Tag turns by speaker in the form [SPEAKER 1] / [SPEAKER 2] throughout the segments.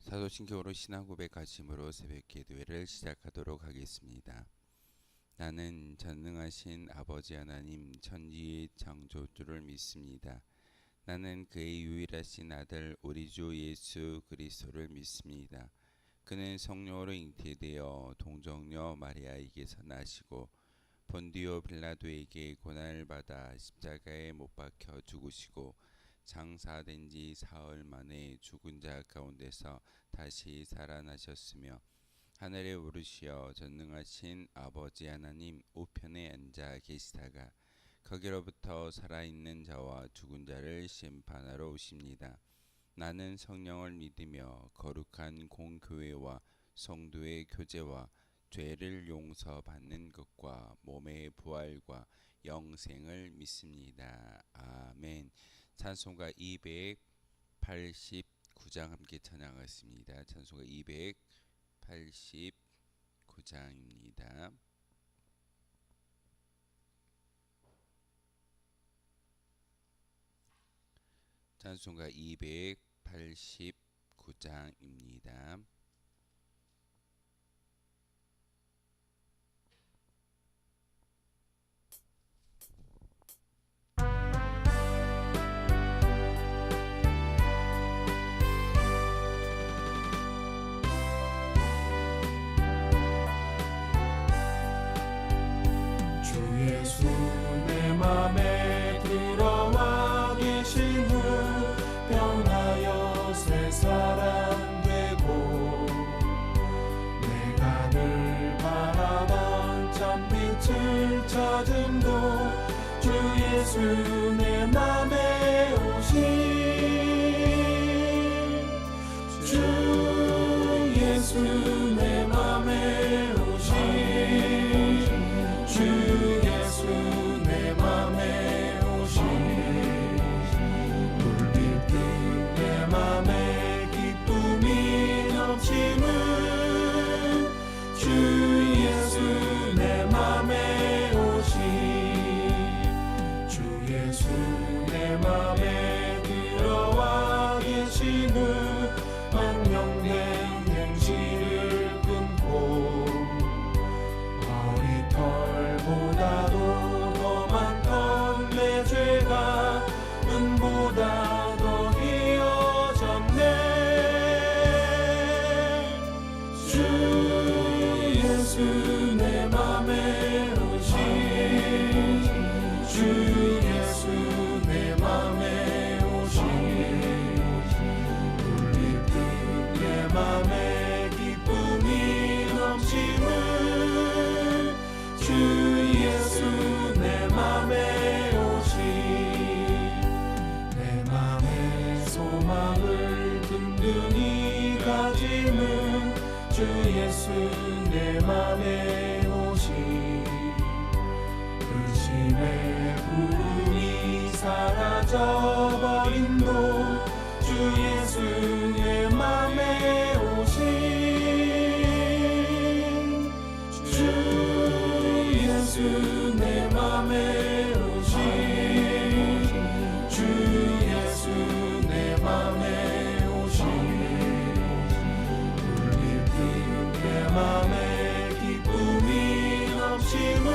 [SPEAKER 1] 사도신경으로 신앙고백 가심으로 새벽 기도회를 시작하도록 하겠습니다. 나는 전능하신 아버지 하나님 천지의 창조주를 믿습니다. 나는 그의 유일하신 아들 우리 주 예수 그리스도를 믿습니다. 그는 성령으로 잉태되어 동정녀 마리아에게서 나시고 본디오 빌라도에게 고난을 받아 십자가에 못 박혀 죽으시고 장사된 지 사흘 만에 죽은 자 가운데서 다시 살아나셨으며 하늘에 오르시어 전능하신 아버지 하나님 우편에 앉아 계시다가 거기로부터 살아있는 자와 죽은 자를 심판하러 오십니다. 나는 성령을 믿으며 거룩한 공교회와 성도의 교제와 죄를 용서받는 것과 몸의 부활과 영생을 믿습니다. 아멘. 찬송가 289장 함께 찬양하겠습니다. 찬송가 289장입니다. 찬송가 289장입니다.
[SPEAKER 2] 예수 내 맘에 들어와 계신 후 변하여 새 사람 되고 내가 늘 바라던 참빛을 찾음도 주 예수 내 맘에 오신 주 예수 내 맘에 오신 주 예수 내 맘에 오신 불빛 내 맘에 기쁨이 넘치는 주 예수 내 맘에 오신 주 예수 내 맘에 들어와 계신 후 망령된 행실을 끊고 보다도 더 많던 내 죄가 은보다 더 희어졌네 주 예수 내 맘에 오신 주 예수 내 맘에 오신 불빛 내 맘에 기쁨이 넘치는 주 예수 내 맘에 오신 내 맘의 소망을 든든히 가지는 주 예수 내 맘에 오신 의심의 구름이 사라져버린도 주 예수 내 맘에 오신 예수 내 맘에 오신 주 예수 내 맘에 오신 불빛 내 맘에 기쁨이 넘치는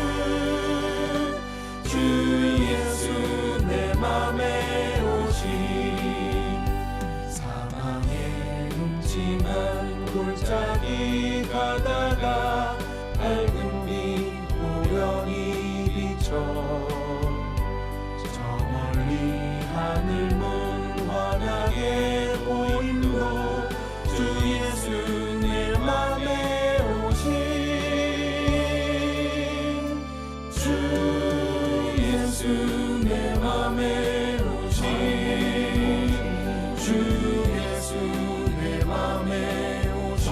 [SPEAKER 2] 주 예수 내 맘에 오신 사망의 음침한 골짜기 가다가 밝은 빛 호련히 비춰 저 멀리 하늘문 환하게 보임도 주 예수 내 맘에 오신 주 예수 내 맘에 오신 주 예수 내 맘에 오신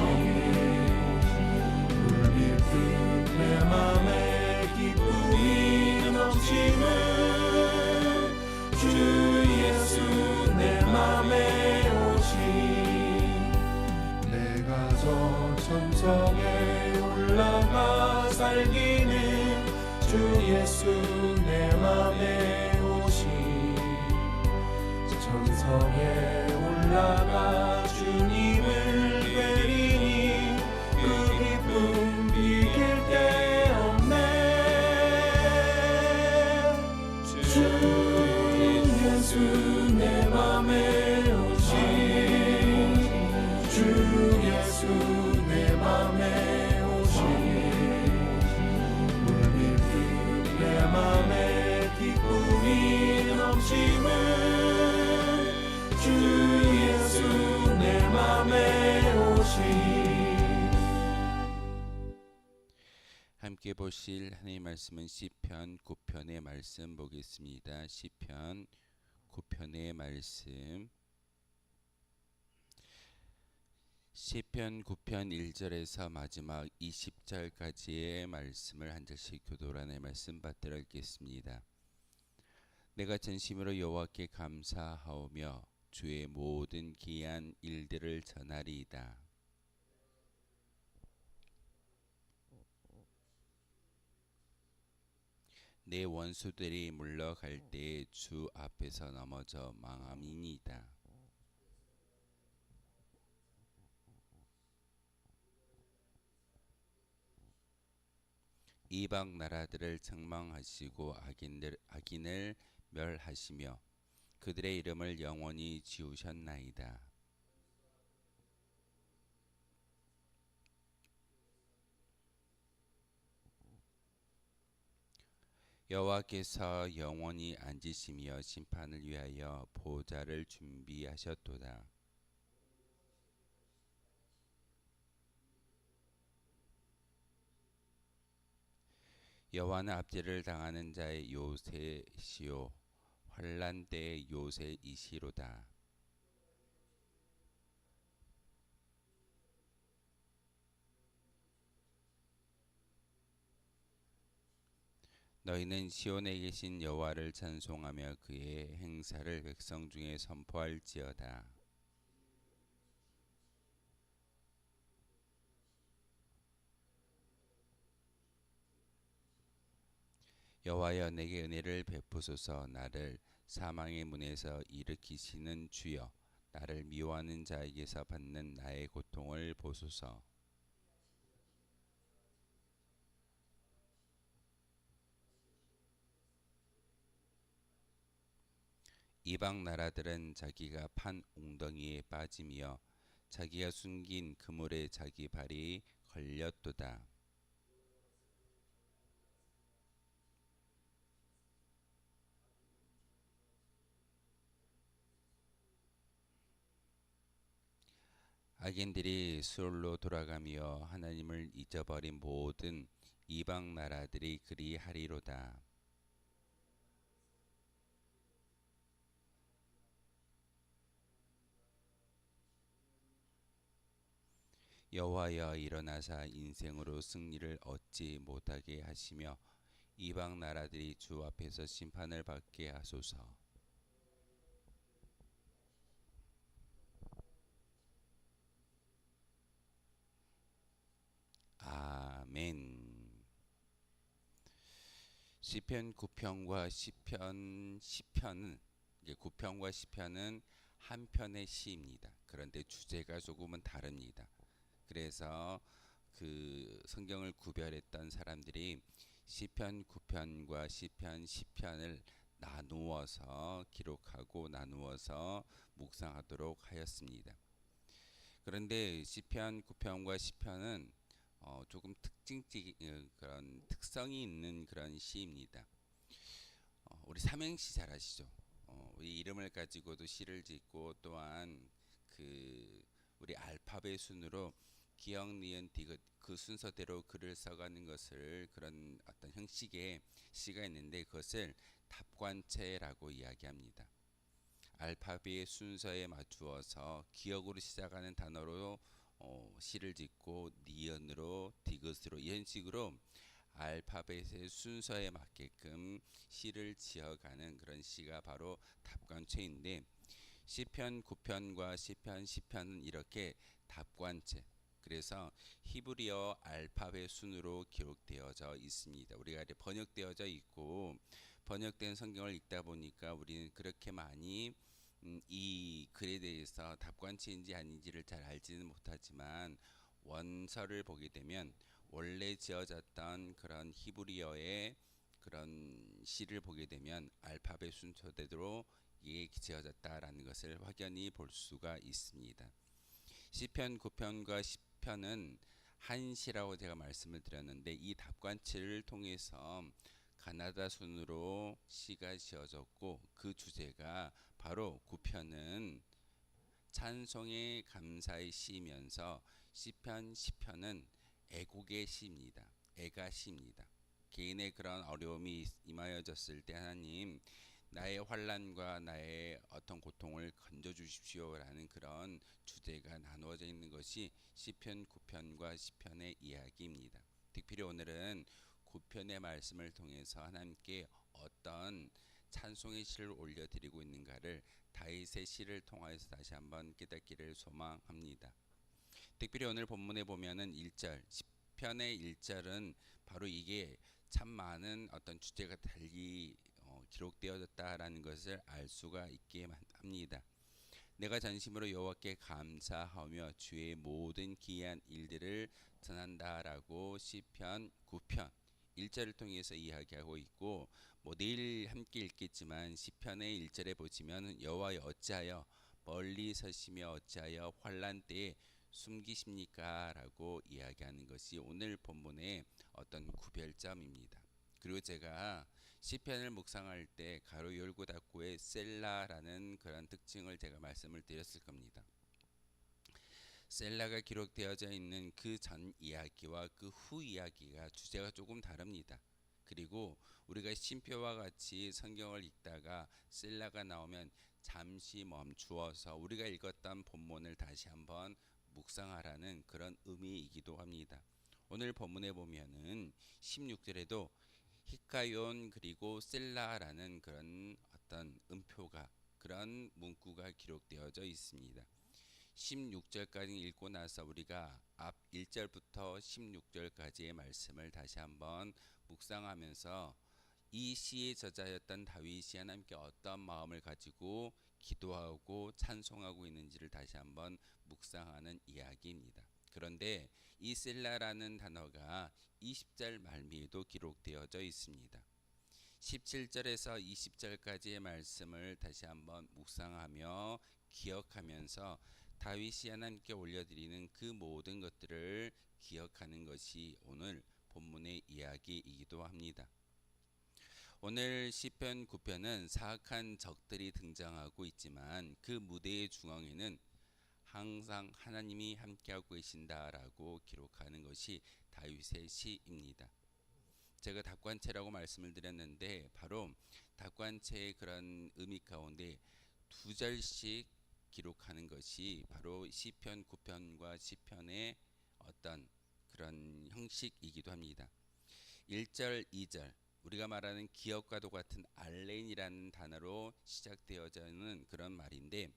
[SPEAKER 2] 내 맘에 기쁨이 넘치는 주 예수 내 맘에 오신 내가 저 천성에 올라가 살기는 주 예수 내 맘에 오신 천성에 올라가 주님을
[SPEAKER 1] 함께 보실 하나님의 말씀은 시편 9편의 말씀 보겠습니다. 시편 9편의 말씀. 시편 9편 1절에서 마지막 20절까지의 말씀을 한 절씩 교도란의 말씀 받들어 읽겠습니다. 내가 전심으로 여호와께 감사하오며 주의 모든 기이한 일들을 전하리이다. 내 원수들이 물러갈 때에 주 앞에서 넘어져 망함이니이다. 이방 나라들을 책망하시고 악인을 멸하시며 그들의 이름을 영원히 지우셨나이다. 여호와께서 영원히 앉으시며 심판을 위하여 보좌를 준비하셨도다. 여호와는 압제를 당하는 자의 요새시요 환난 때의 요새이시로다. 너희는 시온에 계신 여호와를 찬송하며 그의 행사를 백성 중에 선포할지어다. 여호와여 내게 은혜를 베푸소서. 나를 사망의 문에서 일으키시는 주여, 나를 미워하는 자에게서 받는 나의 고통을 보소서. 이방 나라들은 자기가 판 웅덩이에 빠지며 자기가 숨긴 그물에 자기 발이 걸렸도다. 악인들이 수월로 돌아가며 하나님을 잊어버린 모든 이방 나라들이 그리하리로다. 여호와여 일어나사 인생으로 승리를 얻지 못하게 하시며 이방 나라들이 주 앞에서 심판을 받게 하소서. 아멘. 시편 9편과 시편은 이게 9편과 시편은 한 편의 시입니다. 그런데 주제가 조금은 다릅니다. 그래서 그 성경을 구별했던 사람들이 시편 9편과 시편 10편을 나누어서 기록하고 나누어서 묵상하도록 하였습니다. 그런데 시편 9편과 10편은 조금 그런 특성이 있는 그런 시입니다. 우리 삼행시 잘 아시죠? 우리 이름을 가지고도 시를 짓고 또한 우리 알파벳 순으로 기역, 니은, 디귿 그 순서대로 글을 써가는 것을 그런 어떤 형식의 시가 있는데 그것을 답관체라고 이야기합니다. 알파벳의 순서에 맞추어서 기역으로 시작하는 단어로 시를 짓고 니은으로 디귿으로 이런 식으로 알파벳의 순서에 맞게끔 시를 지어가는 그런 시가 바로 답관체인데 시편 9편과 시편 10편은 이렇게 답관체 그래서 히브리어 알파벳 순으로 기록되어져 있습니다. 우리가 이제 번역되어져 있고 번역된 성경을 읽다 보니까 우리는 그렇게 많이 이 글에 대해서 답관체인지 아닌지를 잘 알지는 못하지만 원서를 보게 되면 원래 지어졌던 그런 히브리어의 그런 시를 보게 되면 알파벳 순서대로 이게 지어졌다라는 것을 확연히 볼 수가 있습니다. 시편 9편과 10편은 한 시라고 제가 말씀을 드렸는데 이 답관체를 통해서 가나다 순으로 시가 지어졌고 그 주제가 바로 9편은 찬송의 감사의 시이면서 시편 10편은 애곡의 시입니다. 애가시입니다. 개인의 그런 어려움이 임하여졌을 때 하나님 나의 환난과 나의 어떤 고통을 건져 주십시오라는 그런 주제가 나누어져 있는 것이 시편 9편과 시편의 이야기입니다. 특별히 오늘은 9편의 말씀을 통해서 하나님께 어떤 찬송의 시를 올려드리고 있는가를 다윗의 시를 통하여서 다시 한번 깨닫기를 소망합니다. 특별히 오늘 본문에 보면은 1절 시편의 1절은 바로 이게 참 많은 어떤 주제가 달리 기록되어졌다라는 것을 알 수가 있게 합니다. 내가 전심으로 여호와께 감사하며 주의 모든 기이한 일들을 전한다라고 시편 9편 1절을 통해서 이야기하고 있고, 뭐 내일 함께 읽겠지만 시편의 1절에 보시면 여호와여 어찌하여 멀리 서시며 어찌하여 환난 때에 숨기십니까? 라고 이야기하는 것이 오늘 본문의 어떤 구별점입니다. 그리고 제가 시편을 묵상할 때 가로 열고 닫고의 셀라라는 그런 특징을 제가 말씀을 드렸을 겁니다. 셀라가 기록되어져 있는 그 전 이야기와 그 후 이야기가 주제가 조금 다릅니다. 그리고 우리가 쉼표와 같이 성경을 읽다가 셀라가 나오면 잠시 멈추어서 우리가 읽었던 본문을 다시 한번 묵상하라는 그런 의미이기도 합니다. 오늘 본문에 보면은 16절에도 히카yon 그리고 셀라라는 그런 어떤 음표가 그런 문구가 기록되어져 있습니다. 16절까지 읽고 나서 우리가 앞 1절부터 16절까지의 말씀을 다시 한번 묵상하면서 이 시의 저자였던 다윗이 하나님께 어떤 마음을 가지고 기도하고 찬송하고 있는지를 다시 한번 묵상하는 이야기입니다. 그런데 이 셀라라는 단어가 20절 말미에도 기록되어져 있습니다. 17절에서 20절까지의 말씀을 다시 한번 묵상하며 기억하면서 다윗이 하나님께 올려드리는 그 모든 것들을 기억하는 것이 오늘 본문의 이야기이기도 합니다. 오늘 시편 9편은 사악한 적들이 등장하고 있지만 그 무대의 중앙에는 항상 하나님이 함께하고 계신다라고 기록하는 것이 다윗의 시입니다. 제가 답관체라고 말씀을 드렸는데 바로 답관체의 그런 의미 가운데 두 절씩 기록하는 것이 바로 시편 9편과 시편의 어떤 그런 형식이기도 합니다. 1절, 2절 우리가 말하는 기억과도 같은 알렌이라는 단어로 시작되어지는 그런 말인데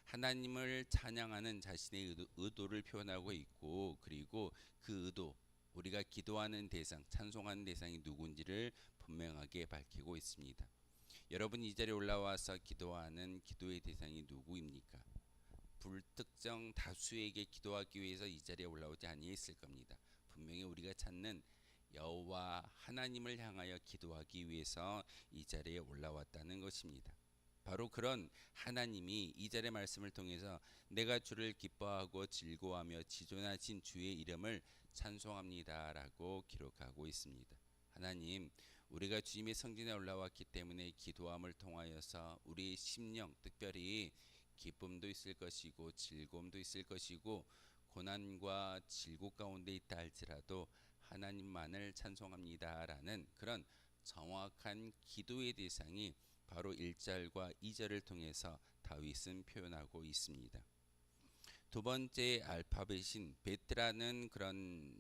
[SPEAKER 1] 하나님을 찬양하는 자신의 의도를 표현하고 있고, 그리고 그 의도 우리가 기도하는 대상, 찬송하는 대상이 누군지를 분명하게 밝히고 있습니다. 여러분 이 자리에 올라와서 기도하는 기도의 대상이 누구입니까? 불특정 다수에게 기도하기 위해서 이 자리에 올라오지 아니했을 겁니다. 분명히 우리가 찾는 여호와 하나님을 향하여 기도하기 위해서 이 자리에 올라왔다는 것입니다. 바로 그런 하나님이 이 절의 말씀을 통해서 내가 주를 기뻐하고 즐거워하며 지존하신 주의 이름을 찬송합니다 라고 기록하고 있습니다. 하나님, 우리가 주님의 성전에 올라왔기 때문에 기도함을 통하여서 우리의 심령, 특별히 기쁨도 있을 것이고 즐거움도 있을 것이고 고난과 질곡 가운데 있다 할지라도 하나님만을 찬송합니다 라는 그런 정확한 기도의 대상이 바로 1절과 2절을 통해서 다윗은 표현하고 있습니다. 두 번째 알파벳인 베트라는 그런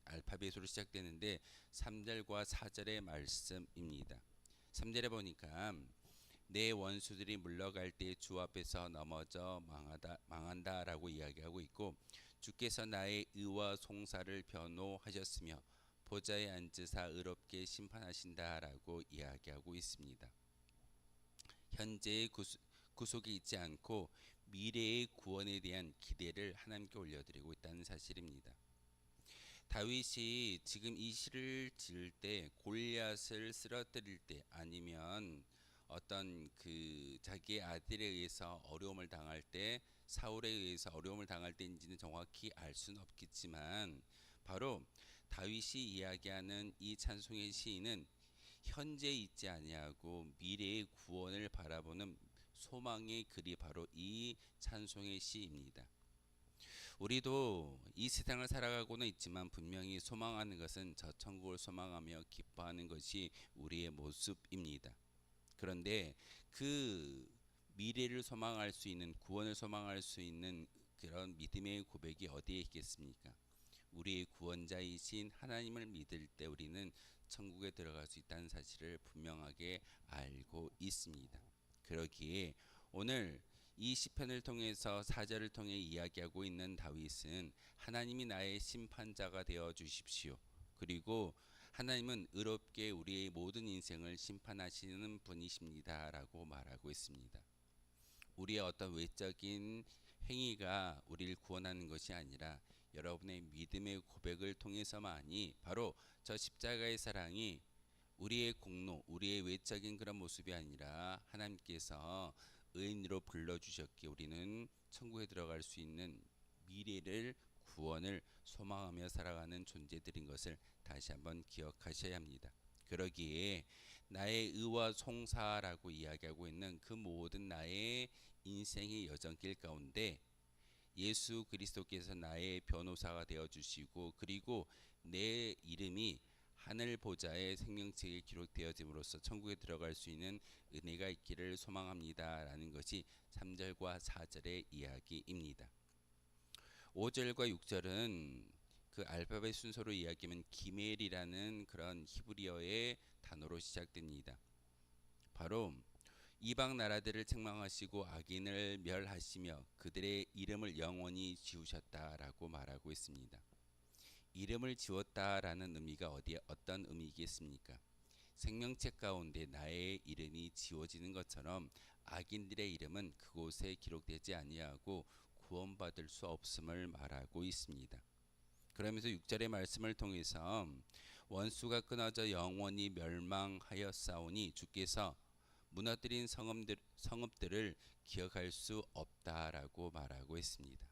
[SPEAKER 1] 알파벳으로 시작되는데 3절과 4절의 말씀입니다. 3절에 보니까 내 원수들이 물러갈 때 주 앞에서 넘어져 망한다라고 이야기하고 있고, 주께서 나의 의와 송사를 변호하셨으며 보좌에 앉으사 의롭게 심판하신다라고 이야기하고 있습니다. 현재의 구속이 있지 않고 미래의 구원에 대한 기대를 하나님께 올려드리고 있다는 사실입니다. 다윗이 지금 이 시를 지을 때 골리앗을 쓰러뜨릴 때 아니면 어떤 그 자기의 아들에 의해서 어려움을 당할 때 사울에 의해서 어려움을 당할 때인지는 정확히 알 수는 없겠지만 바로 다윗이 이야기하는 이 찬송의 시인은 현재 있지 아니하고 미래의 구원을 바라보는 소망의 글이 바로 이 찬송의 시입니다. 우리도 이 세상을 살아가고는 있지만 분명히 소망하는 것은 저 천국을 소망하며 기뻐하는 것이 우리의 모습입니다. 그런데 그 미래를 소망할 수 있는, 구원을 소망할 수 있는 그런 믿음의 고백이 어디에 있겠습니까? 우리의 구원자이신 하나님을 믿을 때 우리는 천국에 들어갈 수 있다는 사실을 분명하게 알고 있습니다. 그러기에 오늘 이 시편을 통해서 사절을 통해 이야기하고 있는 다윗은 하나님이 나의 심판자가 되어 주십시오. 그리고 하나님은 의롭게 우리의 모든 인생을 심판하시는 분이십니다라고 말하고 있습니다. 우리의 어떤 외적인 행위가 우리를 구원하는 것이 아니라 여러분의 믿음의 고백을 통해서만이 바로 저 십자가의 사랑이 우리의 공로, 우리의 외적인 그런 모습이 아니라 하나님께서 의인으로 불러주셨기에 우리는 천국에 들어갈 수 있는 미래를, 구원을 소망하며 살아가는 존재들인 것을 다시 한번 기억하셔야 합니다. 그러기에 나의 의와 송사라고 이야기하고 있는 그 모든 나의 인생의 여정길 가운데 예수 그리스도께서 나의 변호사가 되어 주시고, 그리고 내 이름이 하늘 보좌의 생명책에 기록되어짐으로써 천국에 들어갈 수 있는 은혜가 있기를 소망합니다라는 것이 3절과 4절의 이야기입니다. 5절과 6절은 그 알파벳 순서로 이야기하면 기멜이라는 그런 히브리어의 단어로 시작됩니다. 바로 이방 나라들을 책망하시고 악인을 멸하시며 그들의 이름을 영원히 지우셨다라고 말하고 있습니다. 이름을 지웠다라는 의미가 어떤 의미겠습니까? 생명책 가운데 나의 이름이 지워지는 것처럼 악인들의 이름은 그곳에 기록되지 아니하고 구원받을 수 없음을 말하고 있습니다. 그러면서 6절의 말씀을 통해서 원수가 끊어져 영원히 멸망하였사오니 주께서 무너뜨린 성읍들을 기억할 수 없다라고 말하고 있습니다.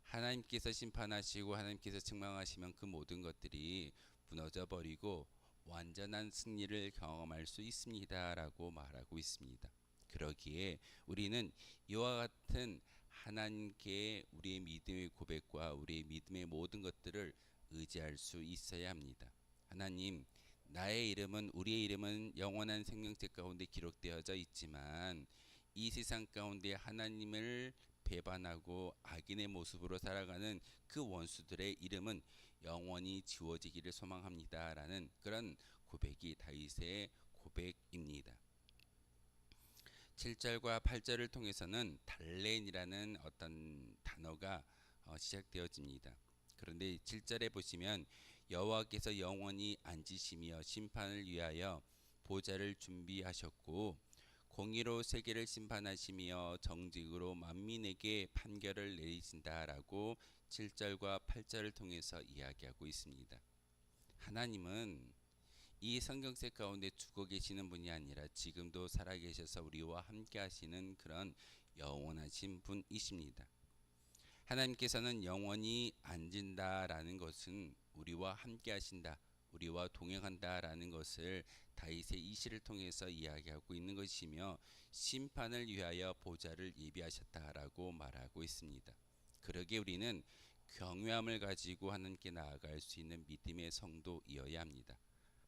[SPEAKER 1] 하나님께서 심판하시고 하나님께서 책망하시면 그 모든 것들이 무너져 버리고 완전한 승리를 경험할 수 있습니다라고 말하고 있습니다. 그러기에 우리는 이와 같은 하나님께 우리의 믿음의 고백과 우리의 믿음의 모든 것들을 의지할 수 있어야 합니다. 하나님, 우리의 이름은 영원한 생명책 가운데 기록되어져 있지만 이 세상 가운데 하나님을 배반하고 악인의 모습으로 살아가는 그 원수들의 이름은 영원히 지워지기를 소망합니다라는 그런 고백이 다윗의 고백입니다. 7절과 8절을 통해서는 달렌이라는 어떤 단어가 시작되어집니다. 그런데 7절에 보시면 여호와께서 영원히 앉으시며 심판을 위하여 보좌를 준비하셨고 공의로 세계를 심판하시며 정직으로 만민에게 판결을 내리신다라고 7절과 8절을 통해서 이야기하고 있습니다. 하나님은 이 성경책 가운데 죽어 계시는 분이 아니라 지금도 살아계셔서 우리와 함께 하시는 그런 영원하신 분이십니다. 하나님께서는 영원히 앉은다라는 것은 우리와 함께 하신다, 우리와 동행한다라는 것을 다윗의 이 시를 통해서 이야기하고 있는 것이며 심판을 위하여 보좌를 예비하셨다라고 말하고 있습니다. 그러기에 우리는 경외함을 가지고 하나님께 나아갈 수 있는 믿음의 성도이어야 합니다.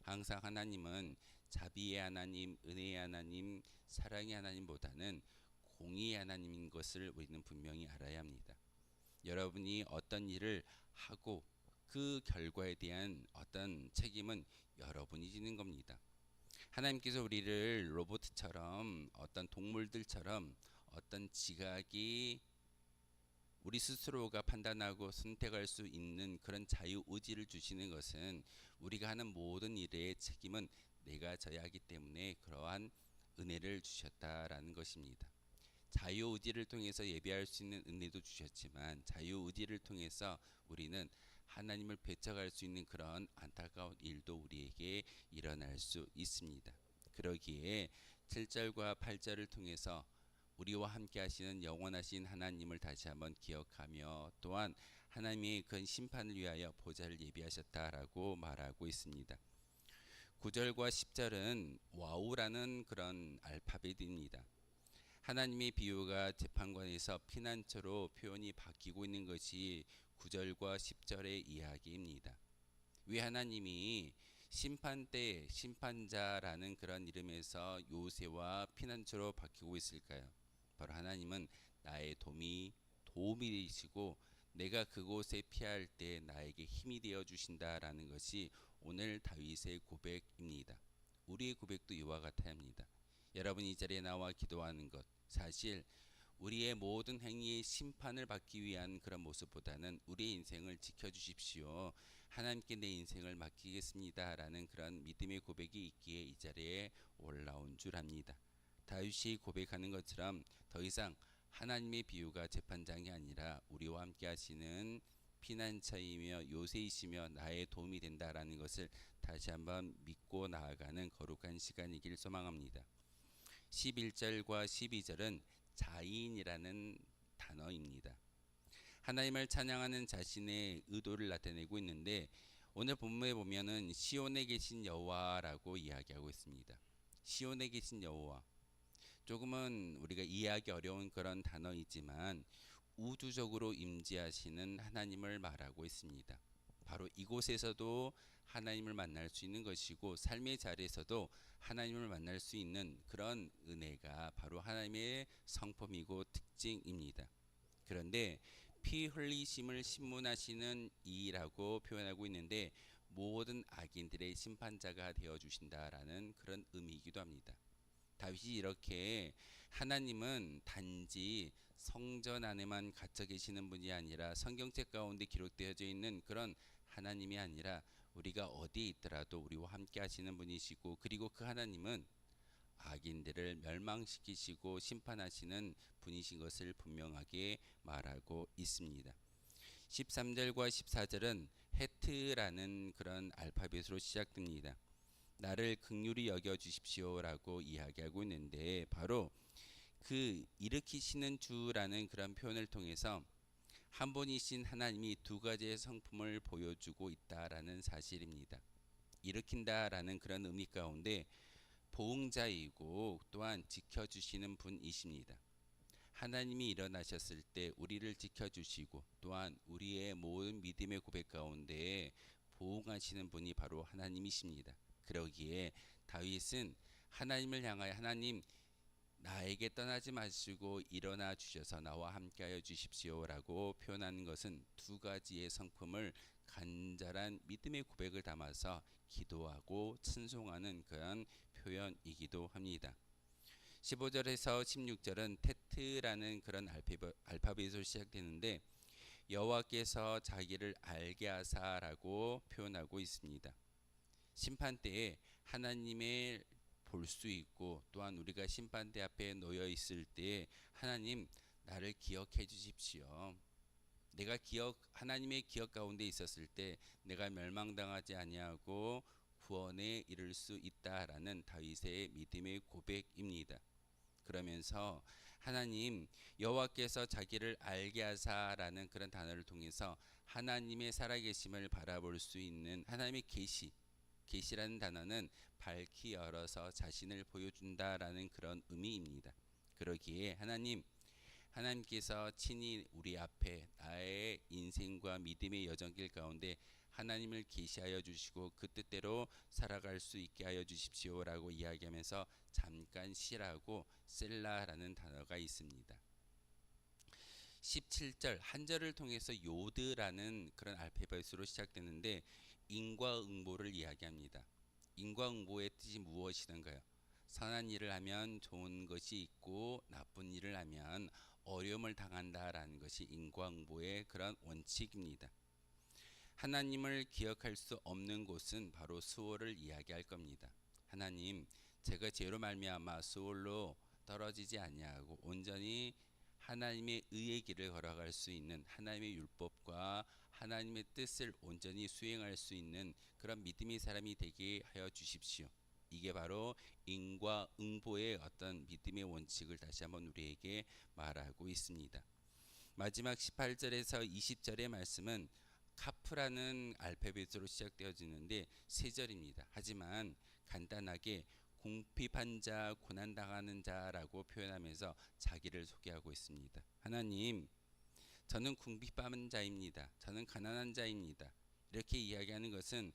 [SPEAKER 1] 항상 하나님은 자비의 하나님, 은혜의 하나님, 사랑의 하나님보다는 공의의 하나님인 것을 우리는 분명히 알아야 합니다. 여러분이 어떤 일을 하고 그 결과에 대한 어떤 책임은 여러분이 지는 겁니다. 하나님께서 우리를 로봇처럼 어떤 동물들처럼 어떤 지각이 우리 스스로가 판단하고 선택할 수 있는 그런 자유의지를 주시는 것은 우리가 하는 모든 일의 책임은 내가 져야 하기 때문에 그러한 은혜를 주셨다라는 것입니다. 자유의지를 통해서 예배할 수 있는 은혜도 주셨지만 자유의지를 통해서 우리는 하나님을 배척할 수 있는 그런 안타까운 일도 우리에게 일어날 수 있습니다. 그러기에 7절과 8절을 통해서 우리와 함께 하시는 영원하신 하나님을 다시 한번 기억하며 또한 하나님의 그 심판을 위하여 보좌를 예비하셨다라고 말하고 있습니다. 9절과 10절은 와우라는 그런 알파벳입니다. 하나님의 비유가 재판관에서 피난처로 표현이 바뀌고 있는 것이 9절과 10절의 이야기입니다. 왜 하나님이 심판 때 심판자라는 그런 이름에서 요새와 피난처로 바뀌고 있을까요? 바로 하나님은 나의 도움이 되시고 내가 그곳에 피할 때 나에게 힘이 되어 주신다라는 것이 오늘 다윗의 고백입니다. 우리의 고백도 이와 같아야 합니다. 여러분 이 자리에 나와 기도하는 것, 사실 우리의 모든 행위의 심판을 받기 위한 그런 모습보다는 우리의 인생을 지켜주십시오, 하나님께 내 인생을 맡기겠습니다 라는 그런 믿음의 고백이 있기에 이 자리에 올라온 줄 압니다. 다윗이 고백하는 것처럼 더 이상 하나님의 비유가 재판장이 아니라 우리와 함께 하시는 피난처이며 요새이시며 나의 도움이 된다라는 것을 다시 한번 믿고 나아가는 거룩한 시간이길 소망합니다. 11절과 12절은 자인이라는 단어입니다. 하나님을 찬양하는 자신의 의도를 나타내고 있는데 오늘 본문에 보면은 시온에 계신 여호와라고 이야기하고 있습니다. 시온에 계신 여호와, 조금은 우리가 이해하기 어려운 그런 단어이지만 우주적으로 임재하시는 하나님을 말하고 있습니다. 바로 이곳에서도 하나님을 만날 수 있는 것이고 삶의 자리에서도 하나님을 만날 수 있는 그런 은혜가 바로 하나님의 성품이고 특징입니다. 그런데 피 흘리심을 신문하시는 이라고 표현하고 있는데 모든 악인들의 심판자가 되어 주신다라는 그런 의미이기도 합니다. 다윗이 이렇게 하나님은 단지 성전 안에만 갇혀 계시는 분이 아니라 성경책 가운데 기록되어져 있는 그런 하나님이 아니라 우리가 어디에 있더라도 우리와 함께 하시는 분이시고, 그리고 그 하나님은 악인들을 멸망시키시고 심판하시는 분이신 것을 분명하게 말하고 있습니다. 13절과 14절은 헤트라는 그런 알파벳으로 시작됩니다. 나를 긍휼히 여겨 주십시오라고 이야기하고 있는데 바로 그 일으키시는 주라는 그런 표현을 통해서 한 분이신 하나님이 두 가지의 성품을 보여주고 있다라는 사실입니다. 일으킨다라는 그런 의미 가운데 보응자이고 또한 지켜주시는 분이십니다. 하나님이 일어나셨을 때 우리를 지켜주시고 또한 우리의 모든 믿음의 고백 가운데 보응하시는 분이 바로 하나님이십니다. 그러기에 다윗은 하나님을 향하여 하나님 나에게 떠나지 마시고 일어나 주셔서 나와 함께하여 주십시오라고 표현하는 것은 두 가지의 성품을 간절한 믿음의 고백을 담아서 기도하고 찬송하는 그런 표현이기도 합니다. 15절에서 16절은 테트라는 그런 알파벳으로 시작되는데 여호와께서 자기를 알게 하사라고 표현하고 있습니다. 심판 때에 하나님의 볼 수 있고 또한 우리가 심판대 앞에 놓여 있을 때 하나님 나를 기억해 주십시오. 내가 하나님의 기억 가운데 있었을 때 내가 멸망당하지 아니하고 구원에 이를 수 있다라는 다윗의 믿음의 고백입니다. 그러면서 하나님 여호와께서 자기를 알게 하사라는 그런 단어를 통해서 하나님의 살아계심을 바라볼 수 있는 하나님의 계시라는 단어는 밝히 열어서 자신을 보여준다라는 그런 의미입니다. 그러기에 하나님께서 친히 우리 앞에 나의 인생과 믿음의 여정길 가운데 하나님을 계시하여 주시고 그 뜻대로 살아갈 수 있게 하여 주십시오라고 이야기하면서 잠깐 쉬라고 셀라라는 단어가 있습니다. 17절 한 절을 통해서 요드라는 그런 알파벳으로 시작되는데 인과응보를 이야기합니다. 인과응보의 뜻이 무엇이던가요? 선한 일을 하면 좋은 것이 있고 나쁜 일을 하면 어려움을 당한다라는 것이 인과응보의 그런 원칙입니다. 하나님을 기억할 수 없는 곳은 바로 수월을 이야기할 겁니다. 하나님, 제가 죄로 말미암아 수월로 떨어지지 아니하고 온전히 하나님의 의의 길을 걸어갈 수 있는 하나님의 율법과 하나님의 뜻을 온전히 수행할 수 있는 그런 믿음의 사람이 되게 하여 주십시오. 이게 바로 인과응보의 어떤 믿음의 원칙을 다시 한번 우리에게 말하고 있습니다. 마지막 18절에서 20절의 말씀은 카프라는 알파벳으로 시작되어지는데 세 절입니다. 하지만 간단하게 궁핍한 자, 고난당하는 자라고 표현하면서 자기를 소개하고 있습니다. 하나님, 저는 궁핍한 자입니다. 저는 가난한 자입니다. 이렇게 이야기하는 것은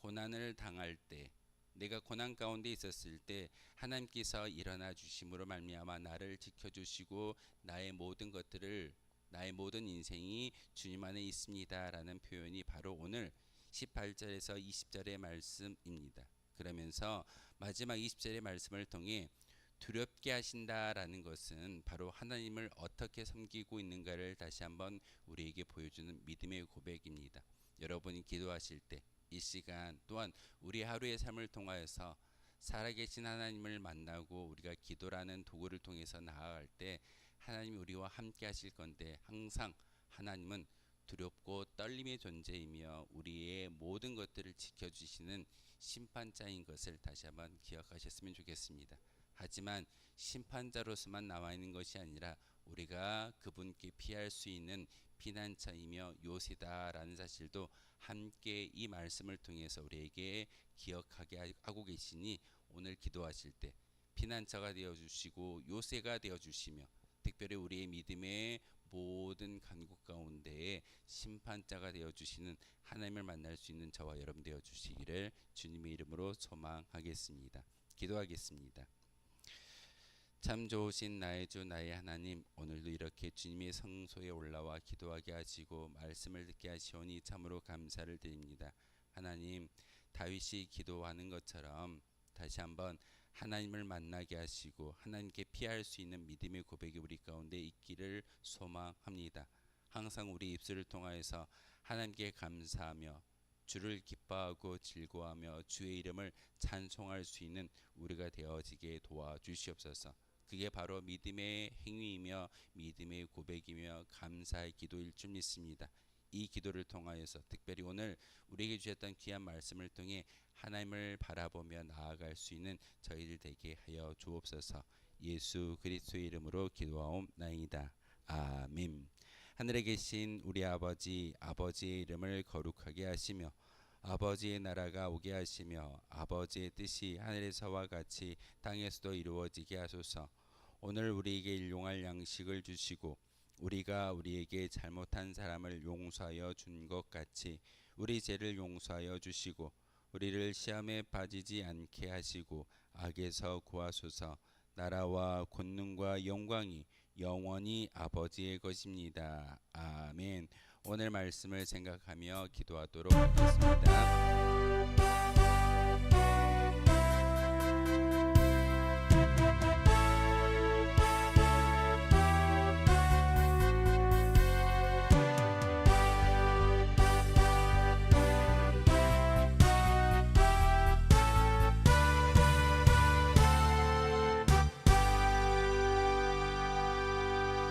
[SPEAKER 1] 고난을 당할 때, 내가 고난 가운데 있었을 때 하나님께서 일어나 주심으로 말미암아 나를 지켜주시고 나의 모든 것들을, 나의 모든 인생이 주님 안에 있습니다라는 표현이 바로 오늘 18절에서 20절의 말씀입니다. 그러면서 마지막 20절의 말씀을 통해 두렵게 하신다라는 것은 바로 하나님을 어떻게 섬기고 있는가를 다시 한번 우리에게 보여주는 믿음의 고백입니다. 여러분이 기도하실 때 이 시간 또한 우리 하루의 삶을 통하여서 살아계신 하나님을 만나고 우리가 기도라는 도구를 통해서 나아갈 때 하나님이 우리와 함께 하실 건데, 항상 하나님은 두렵고 떨림의 존재이며 우리의 모든 것들을 지켜주시는 심판자인 것을 다시 한번 기억하셨으면 좋겠습니다. 하지만 심판자로서만 나와 있는 것이 아니라 우리가 그분께 피할 수 있는 피난처이며 요새다라는 사실도 함께 이 말씀을 통해서 우리에게 기억하게 하고 계시니, 오늘 기도하실 때 피난처가 되어주시고 요새가 되어주시며 특별히 우리의 믿음의 모든 간국 가운데에 심판자가 되어주시는 하나님을 만날 수 있는 저와 여러분 되어주시기를 주님의 이름으로 소망하겠습니다. 기도하겠습니다. 참 좋으신 나의 주 나의 하나님, 오늘도 이렇게 주님의 성소에 올라와 기도하게 하시고 말씀을 듣게 하시오니 참으로 감사를 드립니다. 하나님, 다윗이 기도하는 것처럼 다시 한번 하나님을 만나게 하시고 하나님께 피할 수 있는 믿음의 고백이 우리 가운데 있기를 소망합니다. 항상 우리 입술을 통하여서 하나님께 감사하며 주를 기뻐하고 즐거워하며 주의 이름을 찬송할 수 있는 우리가 되어지게 도와주시옵소서. 그게 바로 믿음의 행위이며 믿음의 고백이며 감사의 기도일 줄 믿습니다. 이 기도를 통하여서 특별히 오늘 우리에게 주셨던 귀한 말씀을 통해 하나님을 바라보며 나아갈 수 있는 저희들 되게 하여 주옵소서. 예수 그리스도의 이름으로 기도하옵나이다. 아멘. 하늘에 계신 우리 아버지, 아버지의 이름을 거룩하게 하시며 아버지의 나라가 오게 하시며 아버지의 뜻이 하늘에서와 같이 땅에서도 이루어지게 하소서. 오늘 우리에게 일용할 양식을 주시고 우리가 우리에게 잘못한 사람을 용서하여 준 것 같이 우리 죄를 용서하여 주시고 우리를 시험에 빠지지 않게 하시고 악에서 구하소서. 나라와 권능과 영광이 영원히 아버지의 것입니다. 아멘. 오늘 말씀을 생각하며 기도하도록 하겠습니다.